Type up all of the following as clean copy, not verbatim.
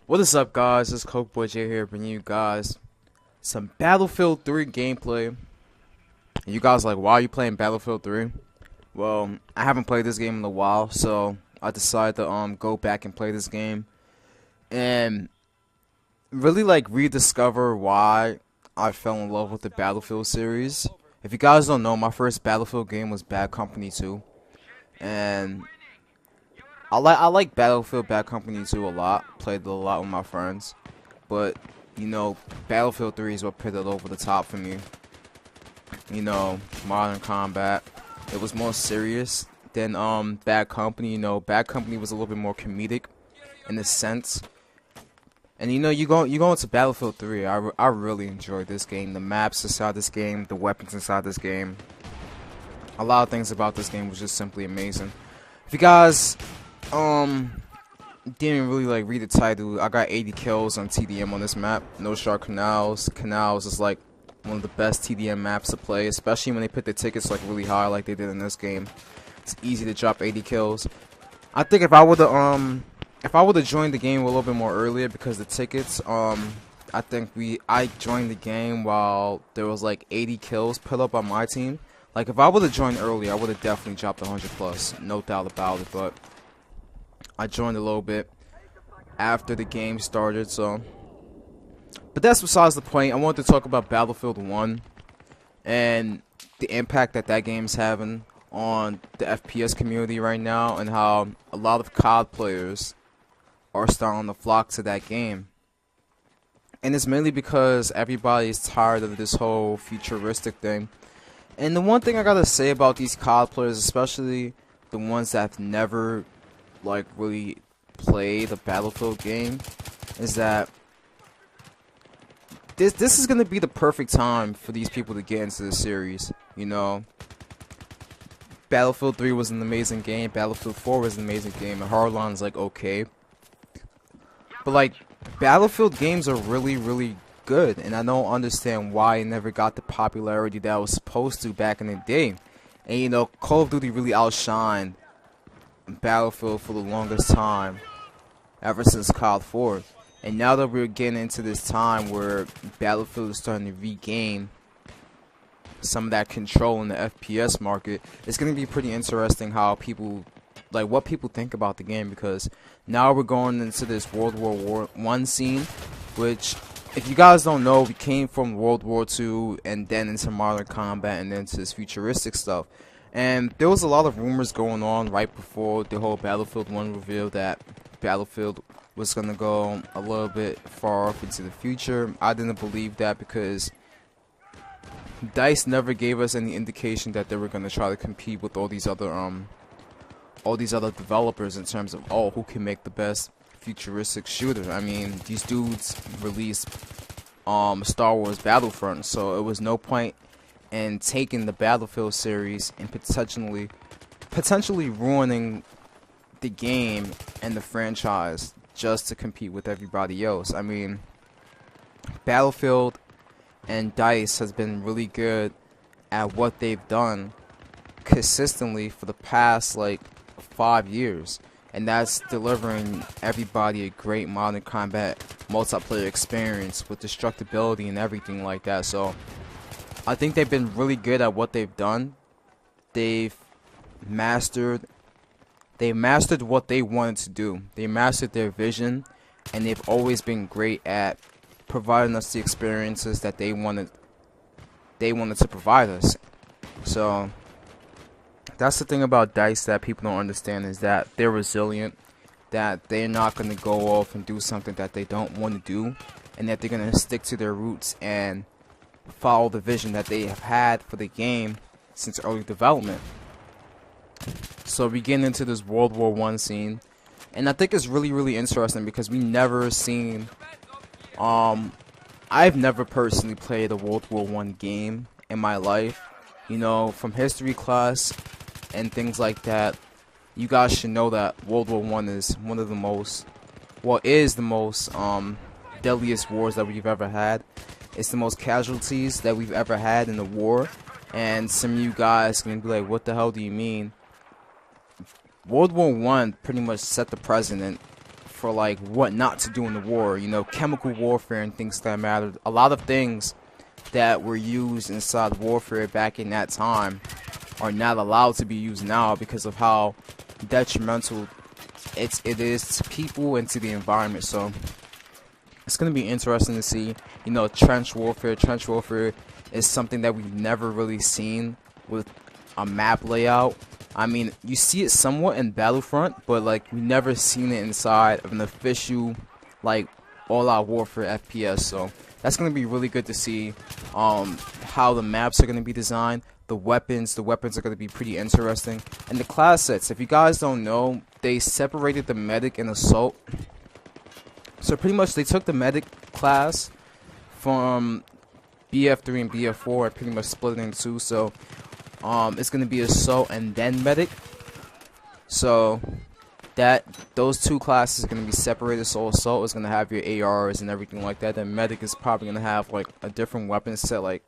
What is up, guys? It's Coke Boy J here, bringing you guys some Battlefield 3 gameplay. And you guys are like, why are you playing Battlefield 3? Well, I haven't played this game in a while, so I decided to go back and play this game and really rediscover why I fell in love with the Battlefield series. If you guys don't know, my first Battlefield game was Bad Company 2, and I like Battlefield Bad Company 2 a lot. Played it a lot with my friends. But, Battlefield 3 is what put it over the top for me. Modern combat. It was more serious than Bad Company. Bad Company was a little bit more comedic in a sense. And you go into Battlefield 3. I really enjoyed this game. The maps inside this game, the weapons inside this game. A lot of things about this game was just simply amazing. If you guys didn't really read the title, I got 80 kills on TDM on this map. No Shark Canals. Canals is like one of the best TDM maps to play, especially when they put the tickets really high like they did in this game. It's easy to drop 80 kills. I think if I would have joined the game a little bit more earlier, because the tickets, I joined the game while there was 80 kills put up on my team. If I would have joined earlier, I would have definitely dropped 100 plus, no doubt about it. But I joined a little bit after the game started, so. But that's besides the point. I wanted to talk about Battlefield 1 and the impact that game's having on the FPS community right now, and how a lot of COD players are starting to flock to that game. And it's mainly because everybody's tired of this whole futuristic thing. And the one thing I gotta say about these COD players, especially the ones that have never really played a Battlefield game, is that this is gonna be the perfect time for these people to get into the series. Battlefield 3 was an amazing game, Battlefield 4 was an amazing game, and Hardline's okay. But Battlefield games are really good, and I don't understand why it never got the popularity that it was supposed to back in the day. And Call of Duty really outshined Battlefield for the longest time, ever since COD 4. And now that we're getting into this time where Battlefield is starting to regain some of that control in the FPS market, it's going to be pretty interesting how people, what people think about the game, because now we're going into this World War I scene, which, if you guys don't know, we came from World War II and then into modern combat and then into this futuristic stuff. And there was a lot of rumors going on right before the whole Battlefield 1 reveal that Battlefield was going to go a little bit far off into the future. I didn't believe that, because DICE never gave us any indication that they were going to try to compete with all these other developers in terms of, who can make the best futuristic shooter. I mean, these dudes released Star Wars Battlefront, so it was no point in taking the Battlefield series and potentially ruining the game and the franchise just to compete with everybody else. I mean, Battlefield and DICE has been really good at what they've done consistently for the past 5 years, and that's delivering everybody a great modern combat multiplayer experience with destructibility and everything like that. So I think they've been really good at what they've done. They've mastered what they wanted to do. They mastered their vision, and they've always been great at providing us the experiences that they wanted to provide us. So that's the thing about DICE that people don't understand, is that they're resilient, that they're not going to go off and do something that they don't want to do, and that they're going to stick to their roots and follow the vision that they have had for the game since early development. So we get into this World War I scene, and I think it's really interesting, because we never seen I've never personally played a World War I game in my life. From history class and things like that, you guys should know that World War I is one of the most, is the most deadliest wars that we've ever had. It's the most casualties that we've ever had in the war. And some of you guys can be like, what the hell do you mean? World War I pretty much set the precedent for like what not to do in the war, you know, chemical warfare and things that matter. A lot of things that were used inside warfare back in that time are not allowed to be used now because of how detrimental it is to people and to the environment. So it's going to be interesting to see, you know, trench warfare. Trench warfare is something that we've never really seen with a map layout. I mean, you see it somewhat in Battlefront, but like we never seen it inside of an official like all-out warfare FPS. So that's going to be really good to see how the maps are going to be designed. The weapons are going to be pretty interesting. And the class sets, if you guys don't know, they separated the medic and assault. So pretty much they took the medic class from BF3 and BF4 and pretty much split it in two. So it's going to be assault and then medic. So those two classes are going to be separated. So assault is going to have your ARs and everything like that. Then medic is probably going to have like a different weapon set, like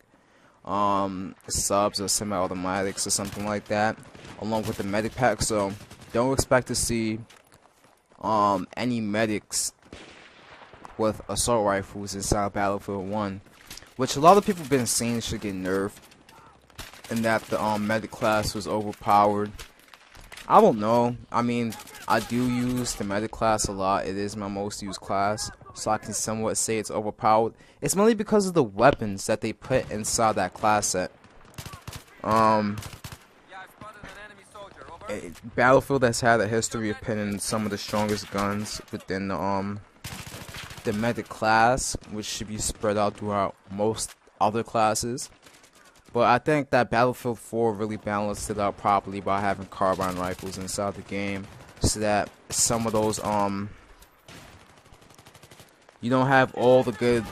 subs or semi-automatics or something like that, along with the medic pack. So don't expect to see any medics with assault rifles inside Battlefield 1, which a lot of people have been saying should get nerfed, and that the medic class was overpowered. I don't know. I mean, I do use the medic class a lot. It is my most used class, so I can somewhat say it's overpowered. It's mainly because of the weapons that they put inside that class set. Battlefield has had a history of putting some of the strongest guns within the medic class, which should be spread out throughout most other classes. But I think that Battlefield 4 really balanced it out properly by having carbine rifles inside the game, so that some of those you don't have all the good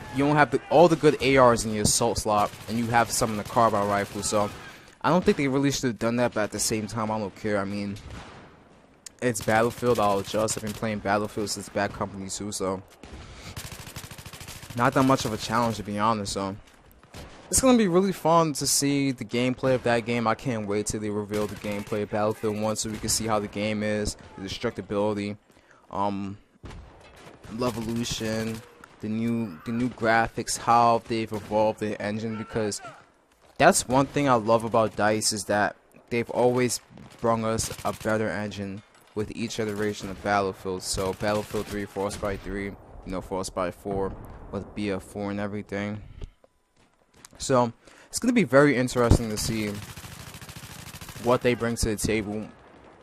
ARs in your assault slot, and you have some in the carbine rifles. So I don't think they really should have done that, but at the same time, I don't care. I mean, it's Battlefield. I'll adjust. I've been playing Battlefield since Bad Company 2, so not that much of a challenge, to be honest. So it's gonna be really fun to see the gameplay of that game. I can't wait till they reveal the gameplay of Battlefield 1 so we can see how the game is, the destructibility, Levolution, the new graphics, how they've evolved the engine. Because that's one thing I love about DICE, is that they've always brung us a better engine with each iteration of Battlefield. So Battlefield 3, Frostbite 3, you know, Frostbite 4 with BF4 and everything. So it's going to be very interesting to see what they bring to the table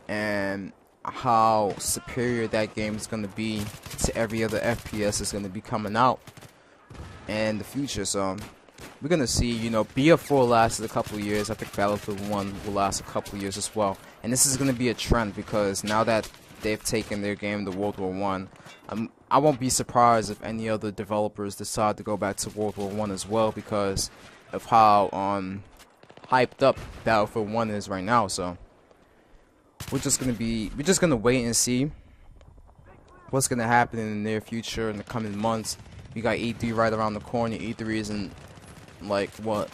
and how superior that game is going to be to every other FPS that's going to be coming out in the future. So we're going to see, you know, BF4 lasted a couple of years. I think Battlefield 1 will last a couple of years as well. And this is going to be a trend, because now that they've taken their game to World War I, I won't be surprised if any other developers decide to go back to World War I as well, because of how hyped up Battlefield 1 is right now. So we're just gonna wait and see what's gonna happen in the near future, in the coming months. We got E3 right around the corner. E3 is in like what,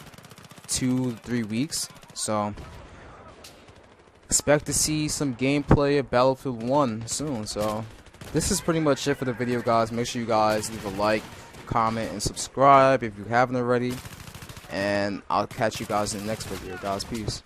2-3 weeks. So expect to see some gameplay of Battlefield 1 soon. So this is pretty much it for the video, guys. Make sure you guys leave a like, comment, and subscribe if you haven't already. And I'll catch you guys in the next video, guys. Peace.